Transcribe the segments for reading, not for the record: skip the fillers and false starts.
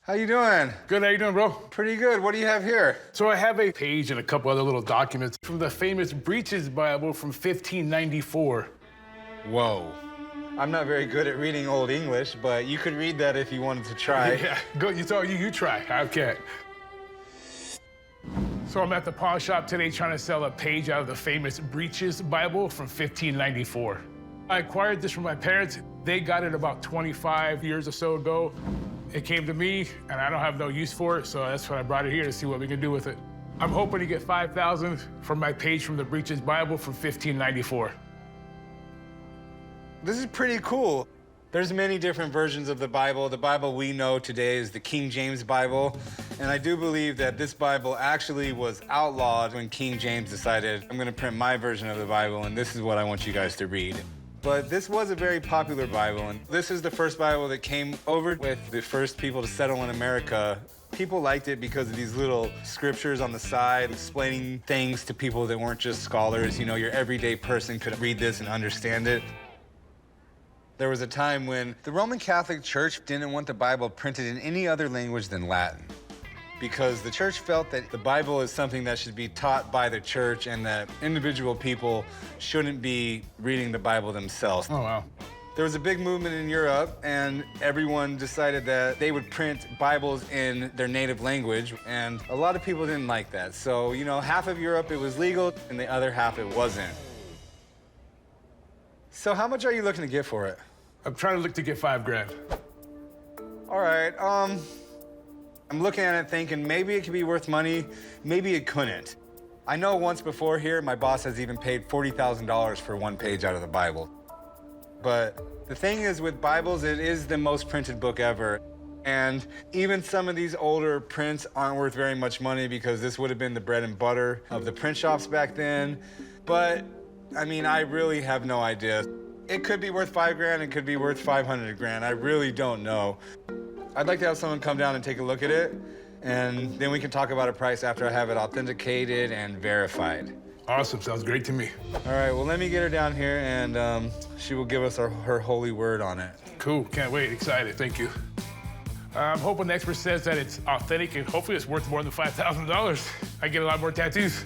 How you doing? Good, how you doing, bro? Pretty good. What do you have here? So I have a page and a couple other little documents from the famous Breeches Bible from 1594. Whoa. I'm not very good at reading Old English, but you could read that if you wanted to try. Yeah, go, you try, I can't. So I'm at the pawn shop today trying to sell a page out of the famous Breeches Bible from 1594. I acquired this from my parents. They got it about 25 years or so ago. It came to me, and I don't have no use for it, so that's why I brought it here to see what we can do with it. I'm hoping to get $5,000 from my page from the Breeches Bible from 1594. This is pretty cool. There's many different versions of the Bible. The Bible we know today is the King James Bible, and I do believe that this Bible actually was outlawed when King James decided, I'm gonna print my version of the Bible, and this is what I want you guys to read. But this was a very popular Bible, and this is the first Bible that came over with the first people to settle in America. People liked it because of these little scriptures on the side explaining things to people that weren't just scholars. You know, your everyday person could read this and understand it. There was a time when the Roman Catholic Church didn't want the Bible printed in any other language than Latin, because the church felt that the Bible is something that should be taught by the church and that individual people shouldn't be reading the Bible themselves. Oh, wow. There was a big movement in Europe, and everyone decided that they would print Bibles in their native language, and a lot of people didn't like that. So, you know, half of Europe, it was legal, and the other half, it wasn't. So how much are you looking to get for it? I'm trying to look to get $5,000. All right, I'm looking at it thinking maybe it could be worth money, maybe it couldn't. I know once before here, my boss has even paid $40,000 for one page out of the Bible. But the thing is with Bibles, it is the most printed book ever. And even some of these older prints aren't worth very much money because this would have been the bread and butter of the print shops back then. But, I mean, I really have no idea. It could be worth $5,000, it could be worth $500,000. I really don't know. I'd like to have someone come down and take a look at it, and then we can talk about a price after I have it authenticated and verified. Awesome, sounds great to me. All right, well, let me get her down here, and she will give us her holy word on it. Cool, can't wait, excited, thank you. I'm hoping the expert says that it's authentic and hopefully it's worth more than $5,000. I get a lot more tattoos.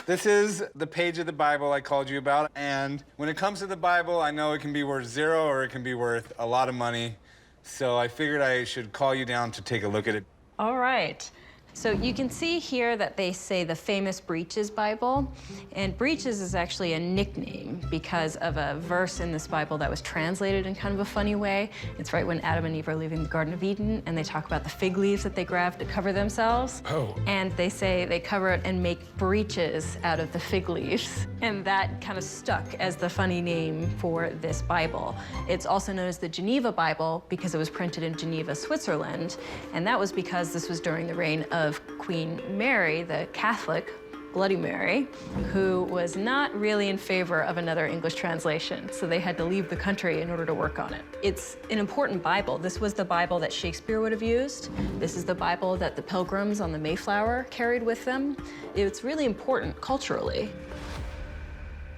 This is the page of the Bible I called you about, and when it comes to the Bible, I know it can be worth zero or it can be worth a lot of money. So I figured I should call you down to take a look at it. All right. So you can see here that they say the famous Breeches Bible, and Breeches is actually a nickname because of a verse in this Bible that was translated in kind of a funny way. It's right when Adam and Eve are leaving the Garden of Eden, and they talk about the fig leaves that they grabbed to cover themselves. Oh. And they say they cover it and make breeches out of the fig leaves. And that kind of stuck as the funny name for this Bible. It's also known as the Geneva Bible because it was printed in Geneva, Switzerland. And that was because this was during the reign of Queen Mary, the Catholic, Bloody Mary, who was not really in favor of another English translation, so they had to leave the country in order to work on it. It's an important Bible. This was the Bible that Shakespeare would have used. This is the Bible that the Pilgrims on the Mayflower carried with them. It's really important culturally.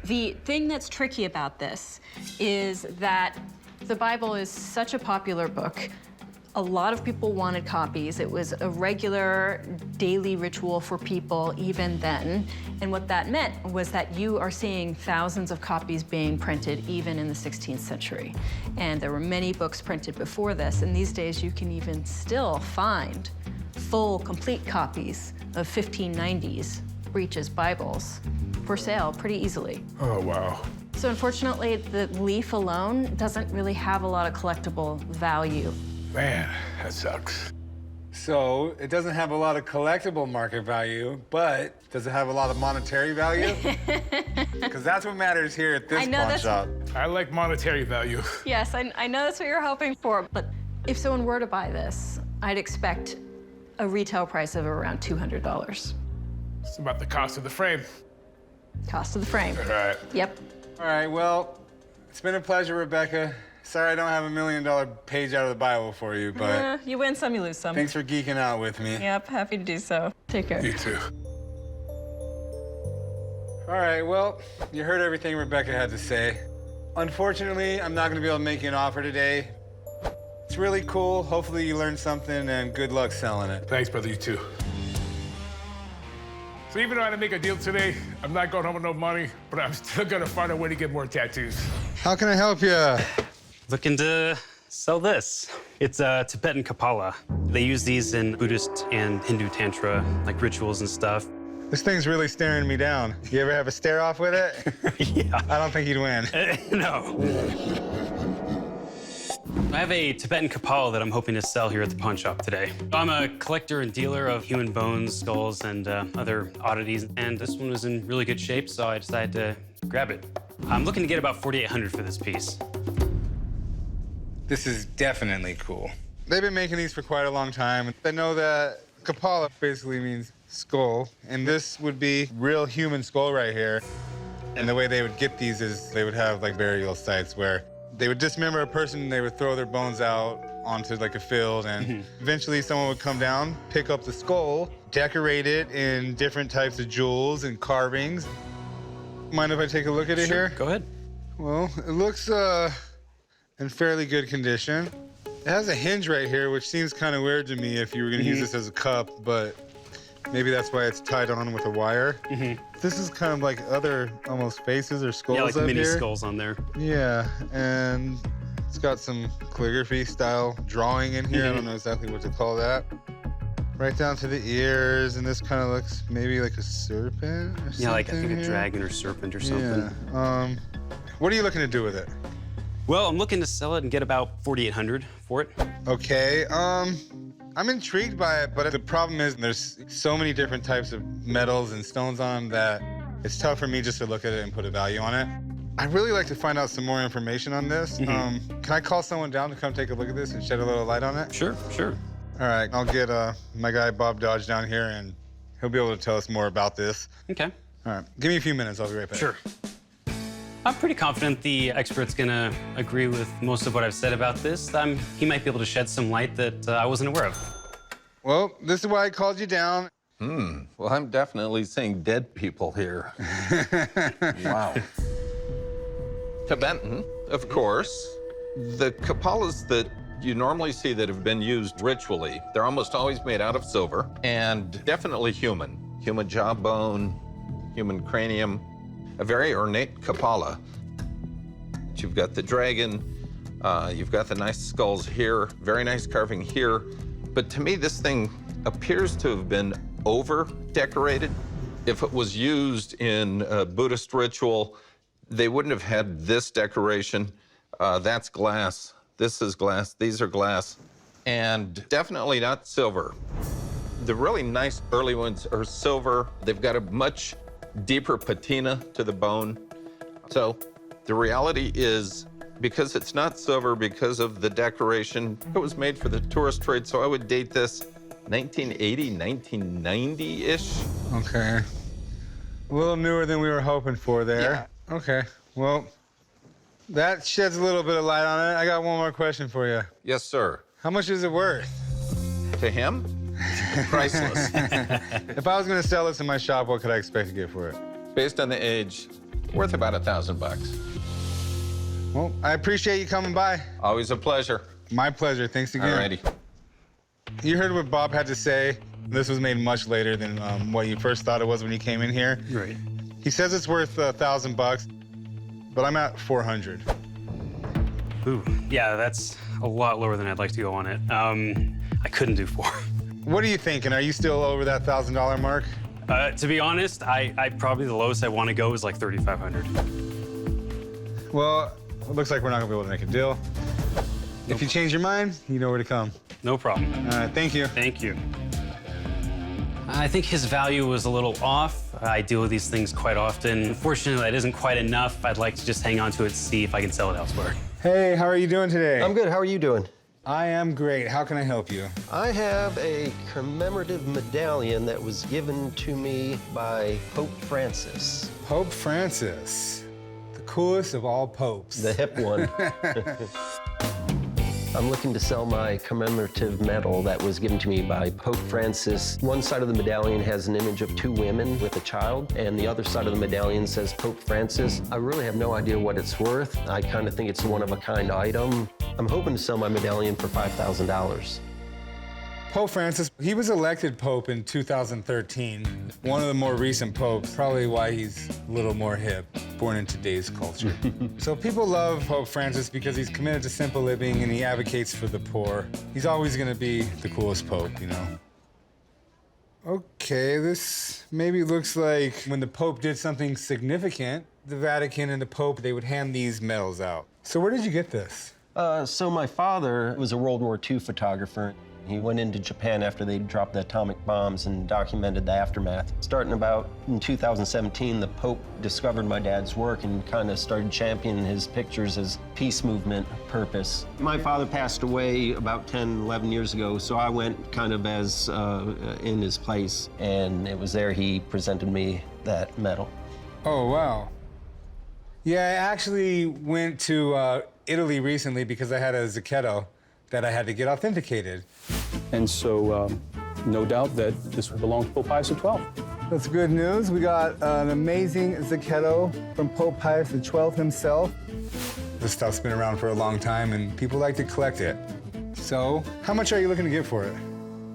The thing that's tricky about this is that the Bible is such a popular book. A lot of people wanted copies. It was a regular daily ritual for people even then. And what that meant was that you are seeing thousands of copies being printed even in the 16th century. And there were many books printed before this, and these days you can even still find full, complete copies of 1590s Breeches Bibles for sale pretty easily. Oh, wow. So unfortunately, the leaf alone doesn't really have a lot of collectible value. Man, that sucks. So it doesn't have a lot of collectible market value, but does it have a lot of monetary value? Because that's what matters here at this pawn shop. I like monetary value. Yes, I know that's what you're hoping for, but if someone were to buy this, I'd expect a retail price of around $200. It's about the cost of the frame. Cost of the frame. All right. Yep. All right, well, it's been a pleasure, Rebecca. Sorry I don't have $1 million page out of the Bible for you, but You win some, you lose some. thanks for geeking out with me. Yep, happy to do so. Take care. You too. All right, well, you heard everything Rebecca had to say. Unfortunately, I'm not gonna be able to make you an offer today. It's really cool. Hopefully you learned something, and good luck selling it. Thanks, brother, you too. So even though I didn't make a deal today, I'm not going home with no money, but I'm still gonna find a way to get more tattoos. How can I help you? Looking to sell this. It's a Tibetan Kapala. They use these in Buddhist and Hindu Tantra, like rituals and stuff. This thing's really staring me down. You ever have a stare off with it? Yeah. I don't think you'd win. No. I have a Tibetan Kapala that I'm hoping to sell here at the pawn shop today. I'm a collector and dealer of human bones, skulls, and other oddities, and this one was in really good shape, so I decided to grab it. I'm looking to get about $4,800 for this piece. This is definitely cool. They've been making these for quite a long time. I know that Kapala basically means skull, and this would be real human skull right here. And the way they would get these is they would have like burial sites where they would dismember a person, they would throw their bones out onto like a field, and eventually someone would come down, pick up the skull, decorate it in different types of jewels and carvings. Mind if I take a look at it here? Go ahead. Well, it looks in fairly good condition. It has a hinge right here, which seems kind of weird to me if you were gonna use this as a cup, but maybe that's why it's tied on with a wire. This is kind of like other almost faces or skulls Yeah, like up mini here. skulls on there. Yeah, and it's got some calligraphy style drawing in here. I don't know exactly what to call that. Right down to the ears, and this kind of looks maybe like a serpent or something. Yeah, like I think a here. dragon or serpent or something. Yeah. What are you looking to do with it? Well, I'm looking to sell it and get about $4,800 for it. Okay, I'm intrigued by it, but the problem is there's so many different types of metals and stones on them that it's tough for me just to look at it and put a value on it. I'd really like to find out some more information on this. Can I call someone down to come take a look at this and shed a little light on it? Sure, sure. All right, I'll get my guy Bob Dodge down here, and he'll be able to tell us more about this. Okay. All right, give me a few minutes. I'll be right back. Sure. I'm pretty confident the expert's gonna agree with most of what I've said about this. He might be able to shed some light that I wasn't aware of. Well, this is why I called you down. Well, I'm definitely seeing dead people here. Wow. Tibetan, of course. The Kapalas that you normally see that have been used ritually, they're almost always made out of silver and definitely human. Human jawbone, human cranium, a very ornate Kapala. You've got the dragon, you've got the nice skulls here, very nice carving here. But to me, this thing appears to have been over-decorated. If it was used in a Buddhist ritual, they wouldn't have had this decoration. That's glass. This is glass. These are glass. And definitely not silver. The really nice early ones are silver. They've got a much deeper patina to the bone. So the reality is, because it's not silver, because of the decoration, it was made for the tourist trade, so I would date this 1980, 1990-ish. Okay. A little newer than we were hoping for there. Yeah. Okay, well, that sheds a little bit of light on it. I got one more question for you. Yes, sir. How much is it worth? To him, priceless. If I was gonna sell this in my shop, what could I expect to get for it? Based on the age, worth about $1,000. Well, I appreciate you coming by. Always a pleasure. My pleasure, thanks again. Alrighty. You heard what Bob had to say. This was made much later than what you first thought it was when you came in here. Right. He says it's worth $1,000, but I'm at 400. Ooh, yeah, that's a lot lower than I'd like to go on it. I couldn't do 4. What are you thinking? Are you still over that $1,000 mark? To be honest, I probably the lowest I want to go is like $3,500. Well, it looks like we're not gonna be able to make a deal. If you change your mind, you know where to come. No problem. All right, thank you. Thank you. I think his value was a little off. I deal with these things quite often. Unfortunately, that isn't quite enough. I'd like to just hang on to it, see if I can sell it elsewhere. Hey, how are you doing today? I'm good. How are you doing? I am great. How can I help you? I have a commemorative medallion that was given to me by Pope Francis, Pope Francis, the coolest of all popes. the hip one. I'm looking to sell my commemorative medal that was given to me by Pope Francis. One side of the medallion has an image of 2 women with a child, and the other side of the medallion says Pope Francis. I really have no idea what it's worth. I kind of think it's a one-of-a-kind item. I'm hoping to sell my medallion for $5,000. Pope Francis, he was elected Pope in 2013. One of the more recent popes, probably why he's a little more hip, born in today's culture. So people love Pope Francis because he's committed to simple living and he advocates for the poor. He's always gonna be the coolest Pope, you know? Okay, this maybe looks like when the Pope did something significant, the Vatican and the Pope, they would hand these medals out. So where did you get this? So my father was a World War II photographer. He went into Japan after they dropped the atomic bombs and documented the aftermath. Starting about in 2017, the Pope discovered my dad's work and kind of started championing his pictures as peace movement purpose. My father passed away about 10, 11 years ago, so I went kind of as in his place, and it was there he presented me that medal. Oh, wow. Yeah, I actually went to Italy recently because I had a Zacchetto that I had to get authenticated. And so, no doubt that this would belong to Pope Pius XII. That's good news. We got an amazing Zacchetto from Pope Pius XII himself. This stuff's been around for a long time and people like to collect it. So, how much are you looking to get for it?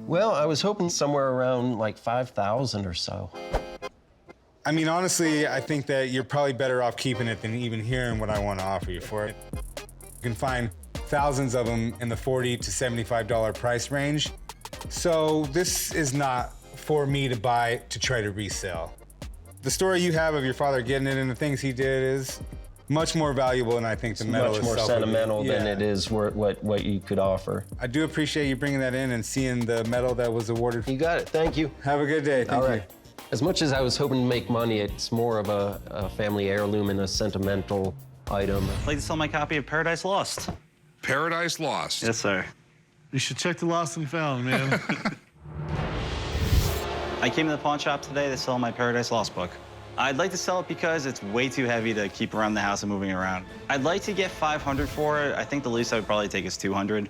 Well, I was hoping somewhere around like 5,000 or so. I mean, honestly, I think that you're probably better off keeping it than even hearing what I want to offer you for it. You can find thousands of them in the $40 to $75 price range. So this is not for me to buy to try to resell. The story you have of your father getting it and the things he did is much more valuable, and I think the medal Much is more sentimental than it is what you could offer. I do appreciate you bringing that in and seeing the medal that was awarded. You got it. Thank you. Have a good day. Thank All you. right. As much as I was hoping to make money, it's more of a family heirloom and a sentimental item. I'd like to sell my copy of Paradise Lost. Paradise Lost. Yes, sir. You should check the Lost and Found, man. I came to the pawn shop today to sell my Paradise Lost book. I'd like to sell it because it's way too heavy to keep around the house and moving around. I'd like to get $500 for it. I think the least I would probably take is $200.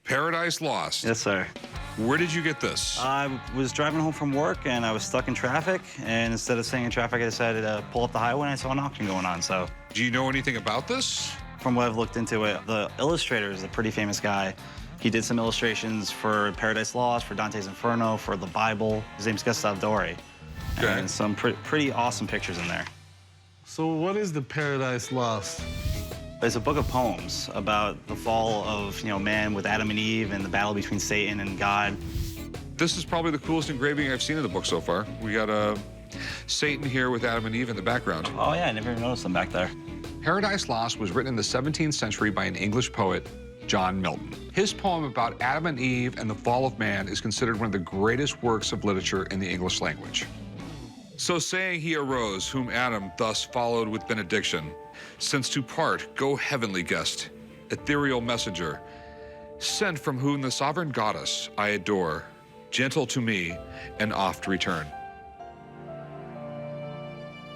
Paradise Lost. Yes, sir. Where did you get this? I was driving home from work and I was stuck in traffic. And instead of staying in traffic, I decided to pull up the highway and I saw an auction going on. So, Do you know anything about this? from what I've looked into it, the illustrator is a pretty famous guy. He did some illustrations for Paradise Lost, for Dante's Inferno, for the Bible. His name's Gustave Doré. Okay. And some pretty awesome pictures in there. So what is the Paradise Lost? It's a book of poems about the fall of, man with Adam and Eve and the battle between Satan and God. This is probably the coolest engraving I've seen in the book so far. We got Satan here with Adam and Eve in the background. Oh, yeah, I never even noticed them back there. Paradise Lost was written in the 17th century by an English poet, John Milton. His poem about Adam and Eve and the fall of man is considered one of the greatest works of literature in the English language. So saying he arose, whom Adam thus followed with benediction, since to part, go heavenly guest, ethereal messenger, sent from whom the sovereign goddess I adore, gentle to me and oft return.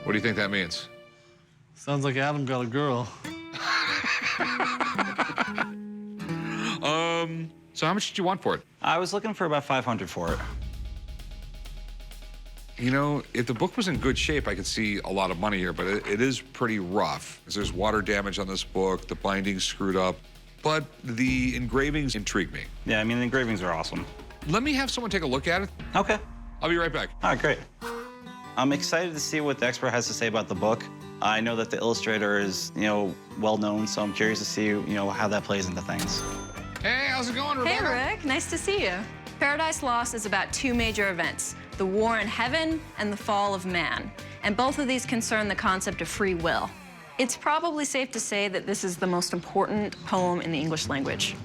What do you think that means? Sounds like Adam got a girl. So how much did you want for it? I was looking for about $500 for it. You know, if the book was in good shape, I could see a lot of money here, but it is pretty rough. There's water damage on this book, the binding's screwed up, but the engravings intrigue me. Yeah, I mean, the engravings are awesome. Let me have someone take a look at it. Okay. I'll be right back. All right, great. I'm excited to see what the expert has to say about the book. I know that the illustrator is, well known, so I'm curious to see, how that plays into things. Hey, how's it going, Rebecca? Hey, Rick. Nice to see you. Paradise Lost is about 2 major events, the war in heaven and the fall of man. And both of these concern the concept of free will. It's probably safe to say that this is the most important poem in the English language.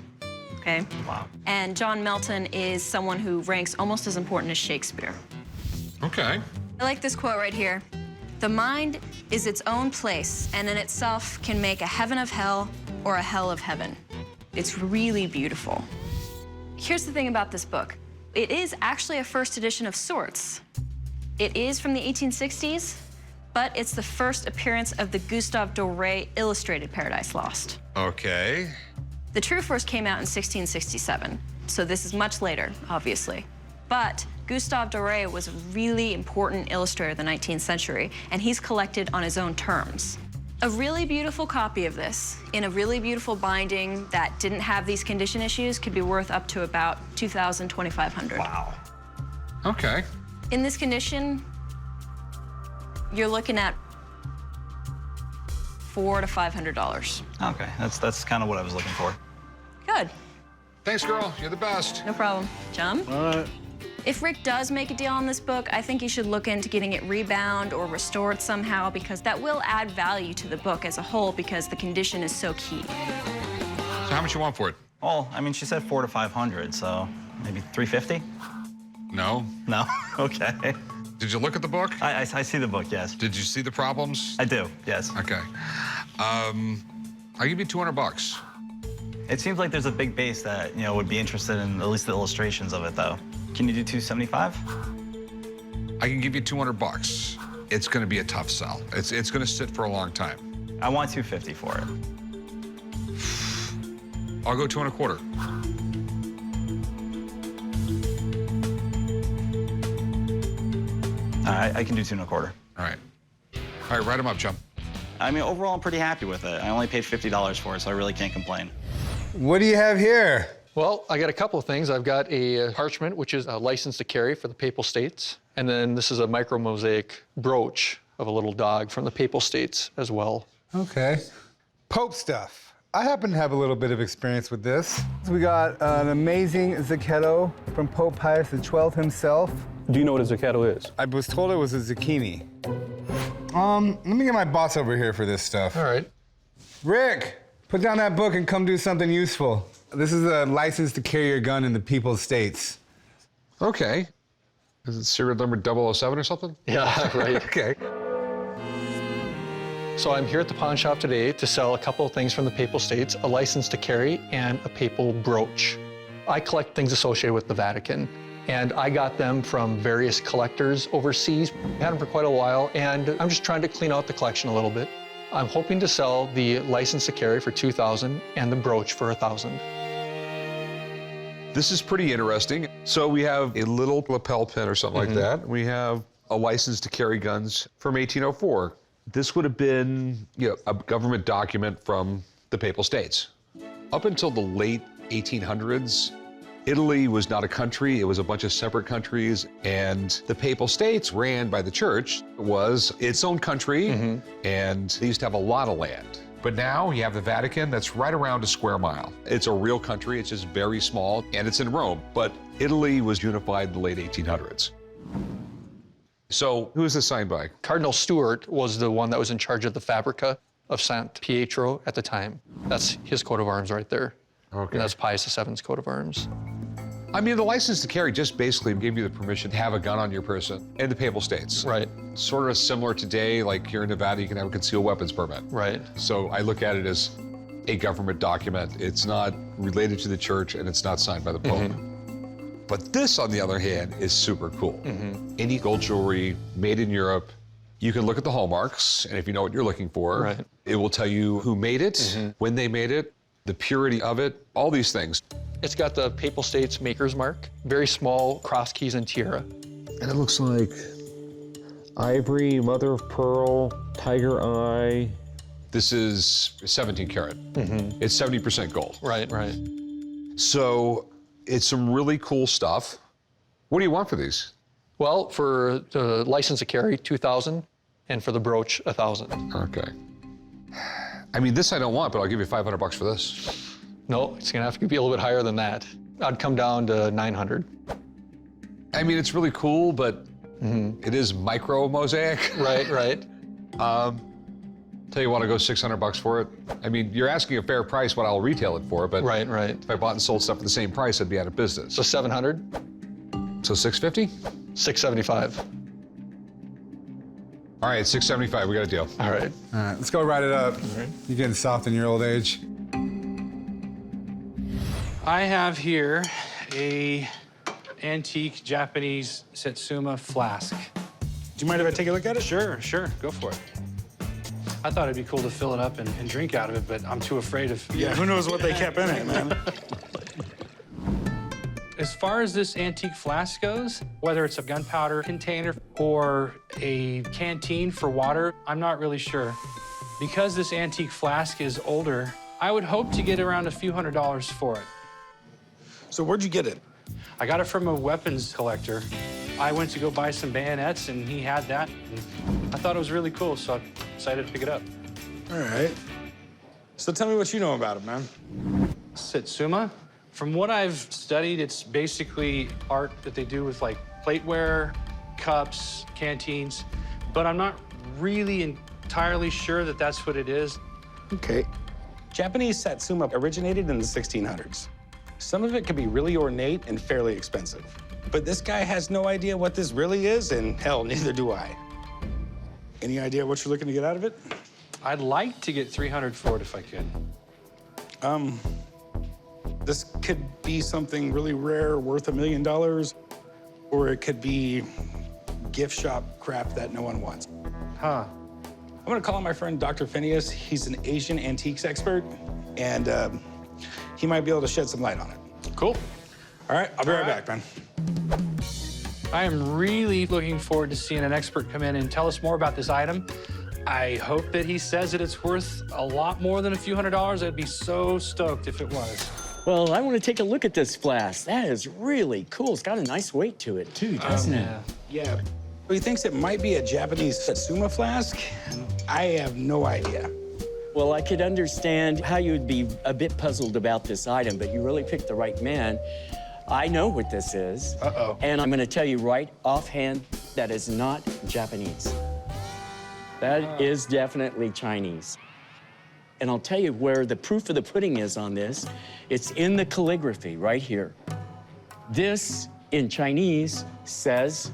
Okay? Wow. And John Milton is someone who ranks almost as important as Shakespeare. Okay. I like this quote right here. The mind is its own place and in itself can make a heaven of hell or a hell of heaven. It's really beautiful. Here's the thing about this book. It is actually a first edition of sorts. It is from the 1860s, but it's the first appearance of the Gustave Doré illustrated Paradise Lost. Okay. The True Force came out in 1667, so this is much later, obviously. But Gustave Doré was a really important illustrator of the 19th century, and he's collected on his own terms. A really beautiful copy of this, in a really beautiful binding that didn't have these condition issues, could be worth up to about $2,000, $2,500. Wow. Okay. In this condition, you're looking at $400 to $500. Okay, that's kind of what I was looking for. Good, Thanks, girl. You're the best. no problem. John? All right. If Rick does make a deal on this book, I think you should look into getting it rebound or restored somehow, because that will add value to the book as a whole, because the condition is so key. So how much you want for it? Oh, I mean, she said $400 to $500, so maybe $350? No. No? Okay. Did you look at the book? I see the book, yes. Did you see the problems? I do, yes. Okay. I'll give you $200. It seems like there's a big base that, would be interested in at least the illustrations of it, though. Can you do $275? I can give you $200. It's going to be a tough sell. It's going to sit for a long time. I want $250 for it. I'll go 2 1/4. I can do 2 1/4. All right. All right, write them up, chum. I mean, overall, I'm pretty happy with it. I only paid $50 for it, so I really can't complain. What do you have here? Well, I got a couple of things. I've got a parchment, which is a license to carry for the Papal States. And then this is a micro mosaic brooch of a little dog from the Papal States as well. Okay. Pope stuff. I happen to have a little bit of experience with this. We got an amazing Zucchetto from Pope Pius XII himself. Do you know what a Zucchetto is? I was told it was a zucchini. Let me get my boss over here for this stuff. All right. Rick, put down that book and come do something useful. This is a license to carry your gun in the People's States. Okay. Is it serial number 007 or something? Yeah, right. Okay. So I'm here at the pawn shop today to sell a couple of things from the Papal States, a license to carry and a papal brooch. I collect things associated with the Vatican, and I got them from various collectors overseas. I had them for quite a while, and I'm just trying to clean out the collection a little bit. I'm hoping to sell the license to carry for $2,000 and the brooch for $1,000. This is pretty interesting. So we have a little lapel pin or something like that. We have a license to carry guns from 1804. This would have been a government document from the Papal States. Up until the late 1800s, Italy was not a country, it was a bunch of separate countries, and the Papal States, ran by the church, was its own country, and they used to have a lot of land. But now you have the Vatican that's right around a square mile. It's a real country, it's just very small, and it's in Rome. But Italy was unified in the late 1800s. So who is this signed by? Cardinal Stewart was the one that was in charge of the Fabrica of St. Pietro at the time. That's his coat of arms right there. Okay. And that's Pius VII's coat of arms. I mean, the license to carry just basically gave you the permission to have a gun on your person in the Papal States. Right. Sort of similar today, like here in Nevada, you can have a concealed weapons permit. Right. So I look at it as a government document. It's not related to the church, and it's not signed by the Pope. But this, on the other hand, is super cool. Any gold jewelry made in Europe, you can look at the hallmarks, and if you know what you're looking for, Right. it will tell you who made it, when they made it, the purity of it, all these things. It's got the Papal States maker's mark, very small cross keys and tiara. And it looks like ivory, mother of pearl, tiger eye. This is 17 karat. It's 70% gold. Right, right. So it's some really cool stuff. What do you want for these? Well, for the license to carry, $2,000, and for the brooch, $1,000. Okay. I mean, this I don't want, but I'll give you $500 for this. No, it's gonna have to be a little bit higher than that. I'd come down to $900. I mean, it's really cool, but it is micro mosaic. Right, right. Tell you what, I'll go $600 for it. I mean, you're asking a fair price what I'll retail it for, but Right, right. if I bought and sold stuff for the same price, I'd be out of business. So $700, So $650? $675. All right, $675, we got a deal. All right. All right, let's go write it up. You're getting soft in your old age. I have here a antique Japanese Satsuma flask. Do you mind if I take a look at it? Sure, go for it. I thought it'd be cool to fill it up and drink out of it, but I'm too afraid of... Yeah, who knows what they kept in it, man? As far as this antique flask goes, whether it's a gunpowder container or a canteen for water, I'm not really sure. Because this antique flask is older, I would hope to get around a few $100s for it. So where'd you get it? I got it from a weapons collector. I went to go buy some bayonets, and he had that. And I thought it was really cool, so I decided to pick it up. All right. So tell me what you know about it, man. Satsuma? From what I've studied, it's basically art that they do with, like, plateware, cups, canteens. But I'm not really entirely sure that that's what it is. Okay. Japanese Satsuma originated in the 1600s. Some of it could be really ornate and fairly expensive. But this guy has no idea what this really is, and hell, neither do I. Any idea what you're looking to get out of it? I'd like to get $300 for it if I could. This could be something really rare, worth $1 million, or it could be gift shop crap that no one wants. Huh. I'm gonna call on my friend Dr. Phineas. He's an Asian antiques expert, and he might be able to shed some light on it. Cool. All right, I'll be right back, man. I am really looking forward to seeing an expert come in and tell us more about this item. I hope that he says that it's worth a lot more than a few $100s. I'd be so stoked if it was. Well, I want to take a look at this flask. That is really cool. It's got a nice weight to it, too, doesn't it? Yeah. He thinks it might be a Japanese Satsuma flask. I have no idea. Well, I could understand how you would be a bit puzzled about this item, but you really picked the right man. I know what this is. Uh-oh. And I'm going to tell you right offhand, that is not Japanese. That is definitely Chinese. And I'll tell you where the proof of the pudding is on this. It's in the calligraphy right here. This, in Chinese, says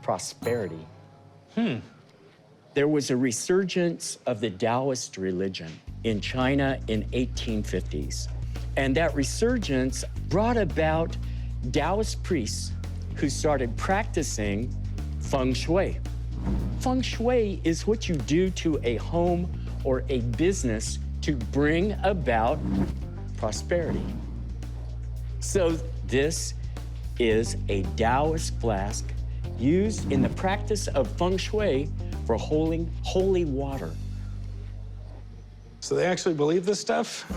prosperity. There was a resurgence of the Taoist religion in China in 1850s. And that resurgence brought about Taoist priests who started practicing feng shui. Feng shui is what you do to a home or a business to bring about prosperity. So this is a Taoist flask used in the practice of feng shui for holy water. So they actually believe this stuff?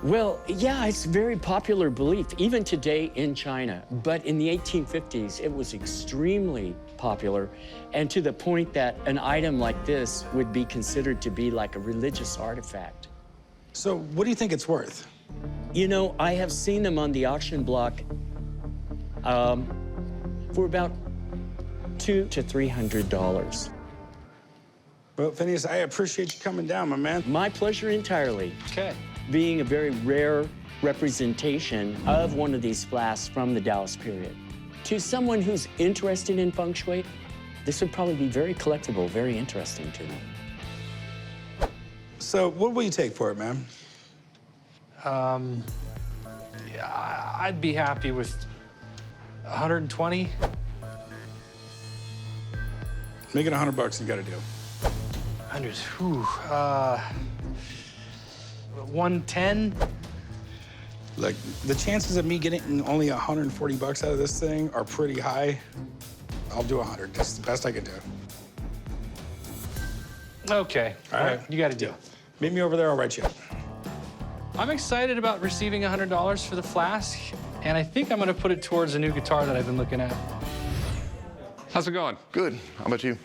Well, yeah, it's a very popular belief, even today in China. But in the 1850s, it was extremely popular, and to the point that an item like this would be considered to be like a religious artifact. So what do you think it's worth? You know, I have seen them on the auction block for about $200 to $300. Well, Phineas, I appreciate you coming down, my man. My pleasure entirely. Okay. Being a very rare representation of one of these flasks from the Taoist period. To someone who's interested in feng shui, this would probably be very collectible, very interesting to them. So what will you take for it, man? Yeah, I'd be happy with 120. Make it $100 you got to do. 100, whew. 110? Like, the chances of me getting only $140 out of this thing are pretty high. I'll do 100. That's the best I can do. Okay. All right. You got to do it. Meet me over there. I'll write you up. I'm excited about receiving $100 for the flask, and I think I'm going to put it towards a new guitar that I've been looking at. How's it going? Good. How about you?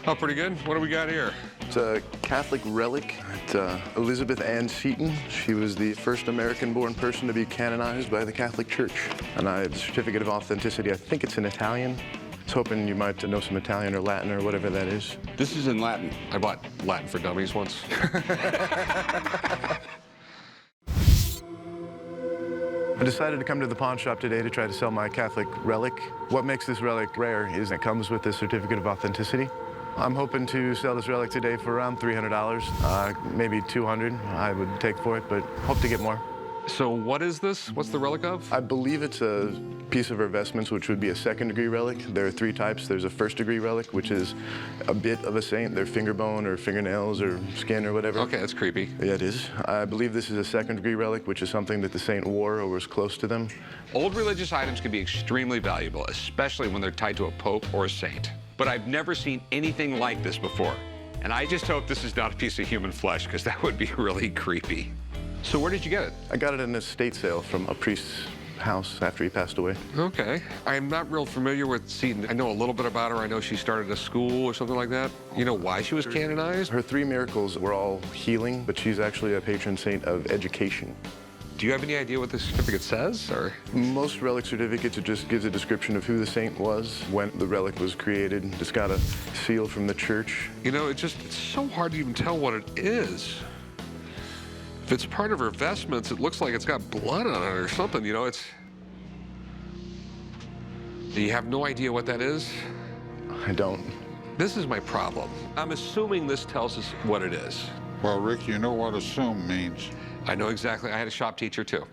Oh, pretty good. What do we got here? It's a Catholic relic. It's Elizabeth Ann Seton. She was the first American-born person to be canonized by the Catholic Church. And I have a certificate of authenticity. I think it's in Italian. I was hoping you might know some Italian or Latin or whatever that is. This is in Latin. I bought Latin for Dummies once. I decided to come to the pawn shop today to try to sell my Catholic relic. What makes this relic rare is it comes with a certificate of authenticity. I'm hoping to sell this relic today for around $300, maybe $200 I would take for it, but hope to get more. So what is this? What's the relic of? I believe it's a piece of her vestments, which would be a second-degree relic. There are 3 types. There's a first-degree relic, which is a bit of a saint, their finger bone or fingernails or skin or whatever. Okay, that's creepy. Yeah, it is. I believe this is a second-degree relic, which is something that the saint wore or was close to them. Old religious items can be extremely valuable, especially when they're tied to a pope or a saint. But I've never seen anything like this before. And I just hope this is not a piece of human flesh, because that would be really creepy. So where did you get it? I got it in an estate sale from a priest's house after he passed away. Okay. I'm not real familiar with Seton. I know a little bit about her. I know she started a school or something like that. You know why she was canonized? Her 3 miracles were all healing, but she's actually a patron saint of education. Do you have any idea what the certificate says, or? Most relic certificates, it just gives a description of who the saint was, when the relic was created. It's got a seal from the church. You know, it's so hard to even tell what it is. If it's part of her vestments, it looks like it's got blood on it or something, you know, it's... Do you have no idea what that is? I don't. This is my problem. I'm assuming this tells us what it is. Well, Rick, you know what assume means. I know exactly. I had a shop teacher, too.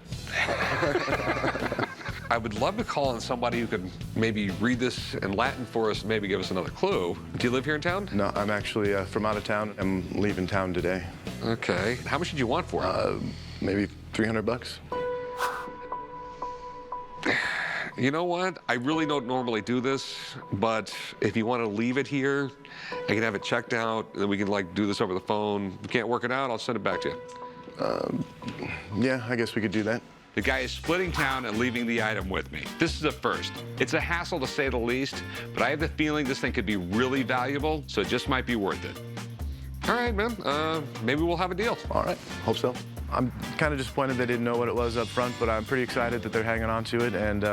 I would love to call on somebody who could maybe read this in Latin for us and maybe give us another clue. Do you live here in town? No, I'm actually from out of town. I'm leaving town today. Okay. How much did you want for it? Maybe $300. You know what? I really don't normally do this, but if you want to leave it here, I can have it checked out, and then we can, like, do this over the phone. If you can't work it out, I'll send it back to you. Yeah, I guess we could do that. The guy is splitting town and leaving the item with me. This is a first. It's a hassle to say the least, but I have the feeling this thing could be really valuable, so it just might be worth it. All right, man. Maybe we'll have a deal. All right. Hope so. I'm kind of disappointed they didn't know what it was up front, but I'm pretty excited that they're hanging on to it, and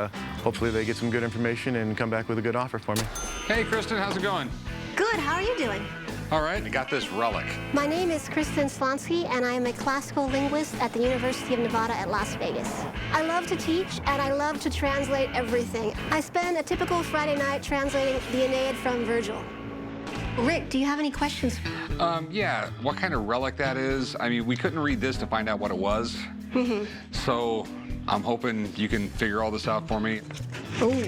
hopefully they get some good information and come back with a good offer for me. Hey, Kristen, how's it going? Good, how are you doing? All right, I got this relic. My name is Kristen Slonsky, and I am a classical linguist at the University of Nevada at Las Vegas. I love to teach, and I love to translate everything. I spend a typical Friday night translating the Aeneid from Virgil. Rick, do you have any questions? Yeah, what kind of relic that is? I mean, we couldn't read this to find out what it was. So I'm hoping you can figure all this out for me. Oh.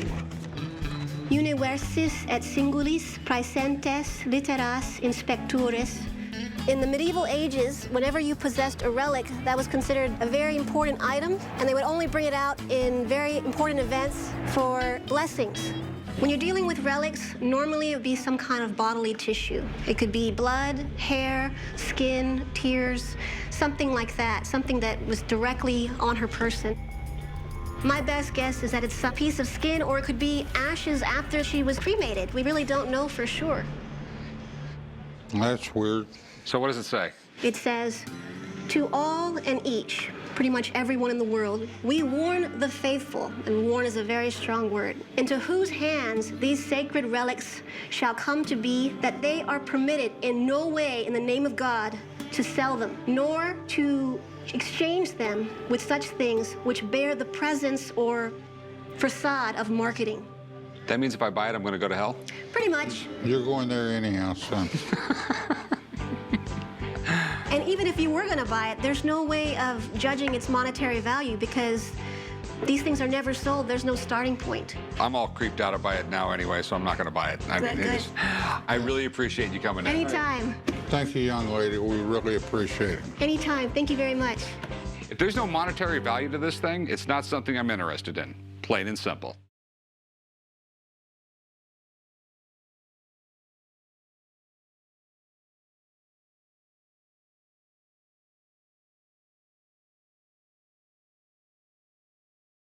Universis et singulis praesentes litteras inspectores. In the medieval ages, whenever you possessed a relic, that was considered a very important item, and they would only bring it out in very important events for blessings. When you're dealing with relics, normally it would be some kind of bodily tissue. It could be blood, hair, skin, tears, something like that, something that was directly on her person. My best guess is that it's a piece of skin, or it could be ashes after she was cremated. We really don't know for sure. That's weird. So what does it say? It says, to all and each, pretty much everyone in the world, we warn the faithful, and warn is a very strong word, into whose hands these sacred relics shall come to be, that they are permitted in no way in the name of God to sell them, nor to exchange them with such things which bear the presence or facade of marketing. That means if I buy it, I'm going to go to hell? Pretty much. You're going there anyhow, son. And even if you were going to buy it, there's no way of judging its monetary value because these things are never sold. There's no starting point. I'm all creeped out by it now anyway, so I'm not going to buy it. Good. I really appreciate you coming in. Anytime. Thank you, young lady. We really appreciate it. Anytime. Thank you very much. If there's no monetary value to this thing, it's not something I'm interested in. Plain and simple.